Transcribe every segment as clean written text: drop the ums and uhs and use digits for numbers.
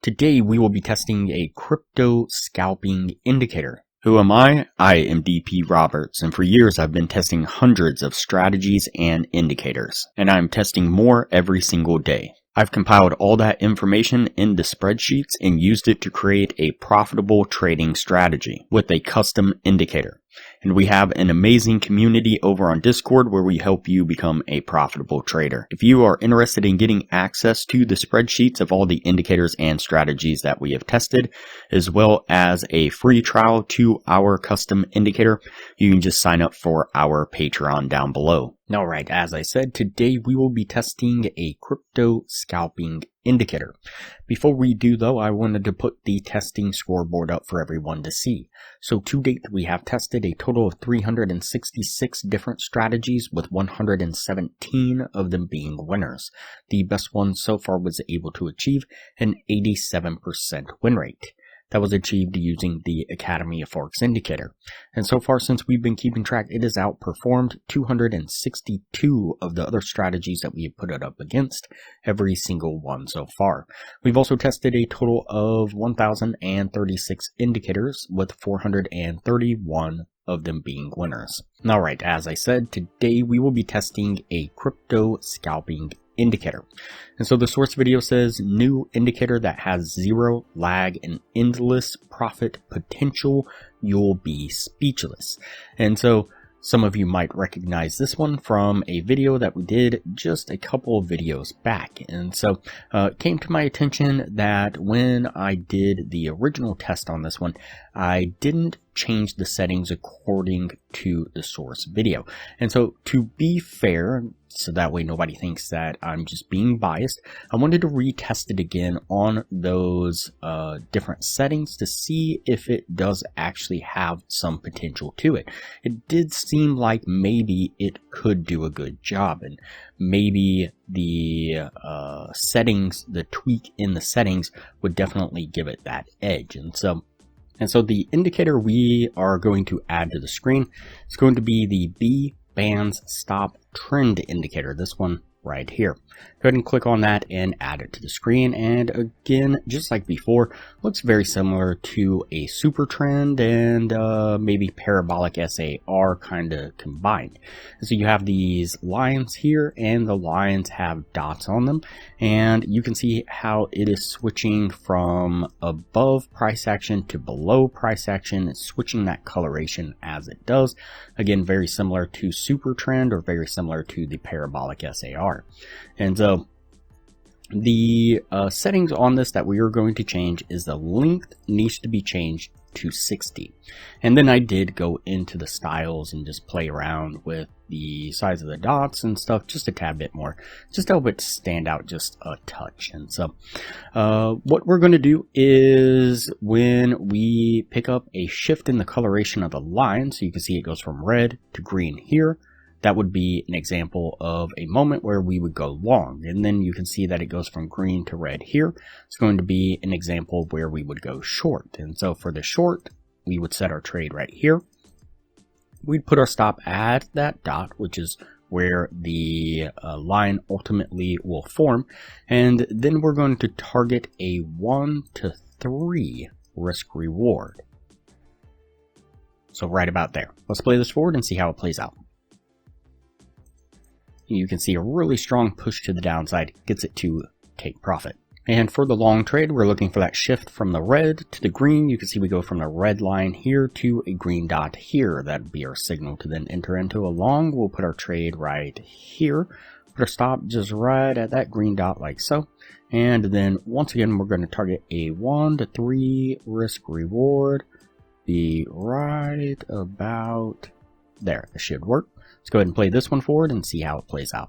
Today we will be testing a crypto scalping indicator. Who am I? I am DP Roberts, and for years I've been testing hundreds of strategies and indicators, and I'm testing more every single day. I've compiled all that information into spreadsheets and used it to create a profitable trading strategy with a custom indicator. And we have an amazing community over on Discord where we help you become a profitable trader. If you are interested in getting access to the spreadsheets of all the indicators and strategies that we have tested, as well as a free trial to our custom indicator, you can just sign up for our Patreon down below. Alright, as I said, today we will be testing a crypto scalping indicator. Before we do though, I wanted to put the testing scoreboard up for everyone to see. So to date, we have tested a total of 366 different strategies with 117 of them being winners. The best one so far was able to achieve an 87% win rate. That was achieved using the Academy of Forex indicator. And so far, since we've been keeping track, it has outperformed 262 of the other strategies that we have put it up against, every single one so far. We've also tested a total of 1,036 indicators with 431 of them being winners. Alright, as I said, today we will be testing a crypto scalping indicator. And so the source video says new indicator that has zero lag and endless profit potential. You'll be speechless. And so some of you might recognize this one from a video that we did just a couple of videos back. And so it came to my attention that when I did the original test on this one, I didn't change the settings according to the source video. And so to be fair, so that way nobody thinks that I'm just being biased, I wanted to retest it again on those different settings to see if it does actually have some potential to it. It did seem like maybe it could do a good job, and maybe the settings, the tweak in the settings would definitely give it that edge. And so the indicator we are going to add to the screen is going to be the B Bands Stop Trend indicator, this one right here. Go ahead and click on that and add it to the screen. And again, just like before, looks very similar to a super trend and maybe parabolic SAR kind of combined. And so you have these lines here, and the lines have dots on them, and you can see how it is switching from above price action to below price action. It's switching that coloration as it does. Again, very similar to super trend or very similar to the parabolic SAR. And so the settings on this that we are going to change is the length needs to be changed to 60. And then I did go into the styles and just play around with the size of the dots and stuff just a tad bit more, just to help it stand out just a touch. And so what we're going to do is when we pick up a shift in the coloration of the line, so you can see it goes from red to green here, that would be an example of a moment where we would go long. And then you can see that it goes from green to red here. It's going to be an example where we would go short. And so for the short, we would set our trade right here. We'd put our stop at that dot, which is where the line ultimately will form. And then we're going to target a 1 to 3 risk reward. So right about there. Let's play this forward and see how it plays out. You can see a really strong push to the downside gets it to take profit. And for the long trade, we're looking for that shift from the red to the green. You can see we go from the red line here to a green dot here. That would be our signal to then enter into a long. We'll put our trade right here. Put our stop just right at that green dot like so. And then once again, we're going to target a 1 to 3 risk reward. Be right about there. This should work. Let's go ahead and play this one forward and see how it plays out.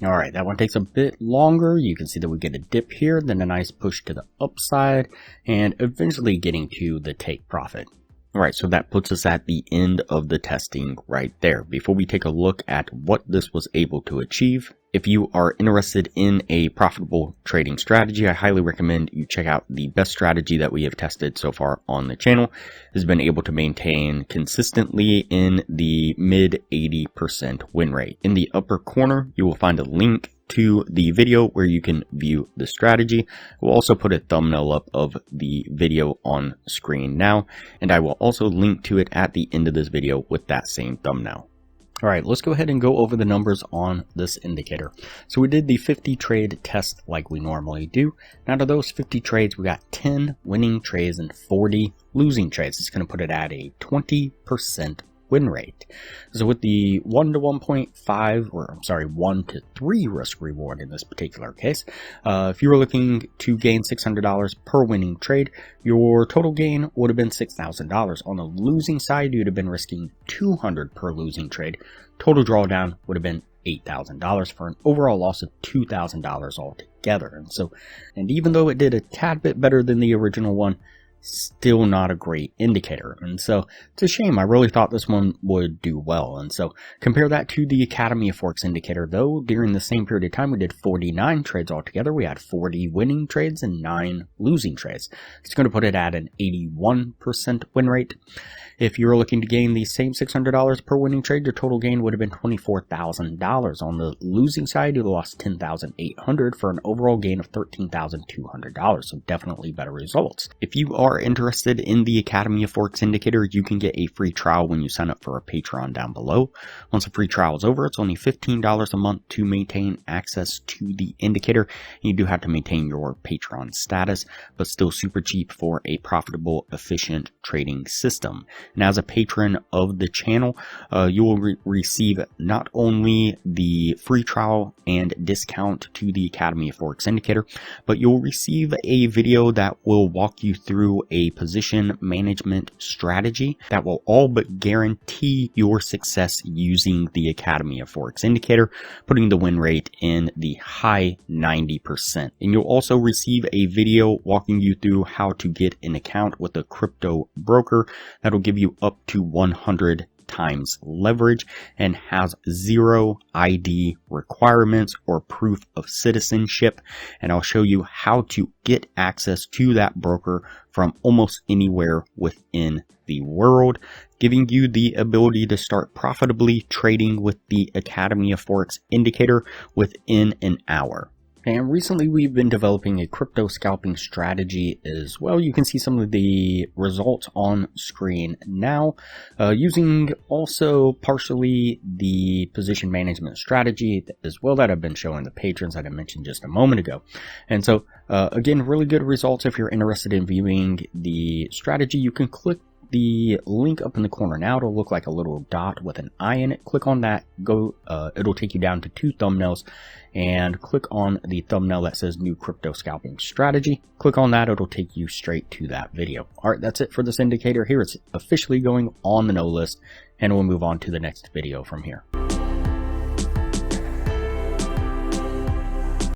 Alright, that one takes a bit longer. You can see that we get a dip here, then a nice push to the upside, and eventually getting to the take profit. Alright, so that puts us at the end of the testing right there. Before we take a look at what this was able to achieve, if you are interested in a profitable trading strategy, I highly recommend you check out the best strategy that we have tested so far on the channel. It has been able to maintain consistently in the mid 80% win rate. In the upper corner, you will find a link to the video where you can view the strategy. We'll also put a thumbnail up of the video on screen now, and I will also link to it at the end of this video with that same thumbnail. Alright, let's go ahead and go over the numbers on this indicator. So we did the 50 trade test like we normally do. Out of those 50 trades, we got 10 winning trades and 40 losing trades. It's going to put it at a 20% win rate. So with the 1 to 1.5, or I'm sorry, 1 to 3 risk reward in this particular case, if you were looking to gain $600 per winning trade, your total gain would have been $6,000. On the losing side, you'd have been risking $200 per losing trade. Total drawdown would have been $8,000 for an overall loss of $2,000 altogether. And even though it did a tad bit better than the original one, still not a great indicator. And so it's a shame. I really thought this one would do well. And so compare that to the Academy of Forex indicator, though. During the same period of time, we did 49 trades altogether. We had 40 winning trades and 9 losing trades. It's going to put it at an 81% win rate. If you were looking to gain the same $600 per winning trade, your total gain would have been $24,000. On the losing side, you lost $10,800 for an overall gain of $13,200. So definitely better results. If you are interested in the Academy of Forex indicator, you can get a free trial when you sign up for a Patreon down below. Once the free trial is over, it's only $15 a month to maintain access to the indicator. You do have to maintain your Patreon status, but still super cheap for a profitable, efficient trading system. And as a patron of the channel, you will receive not only the free trial and discount to the Academy of Forex indicator, but you'll receive a video that will walk you through a position management strategy that will all but guarantee your success using the Academy of Forex indicator, putting the win rate in the high 90%. And you'll also receive a video walking you through how to get an account with a crypto broker that'll give you up to 100 times leverage and has 0 ID requirements or proof of citizenship. And I'll show you how to get access to that broker from almost anywhere within the world, giving you the ability to start profitably trading with the Academy of Forex indicator within an hour. And recently we've been developing a crypto scalping strategy as well. You can see some of the results on screen now, using also partially the position management strategy as well that I've been showing the patrons that I mentioned just a moment ago. And so again, really good results. If you're interested in viewing the strategy, you can click the link up in the corner now. It'll look like a little dot with an eye in it. Click on that. It'll take you down to 2 thumbnails, and click on the thumbnail that says new crypto scalping strategy. Click on that. It'll take you straight to that video. All right, that's it for this indicator here. It's officially going on the no list, and we'll move on to the next video from here.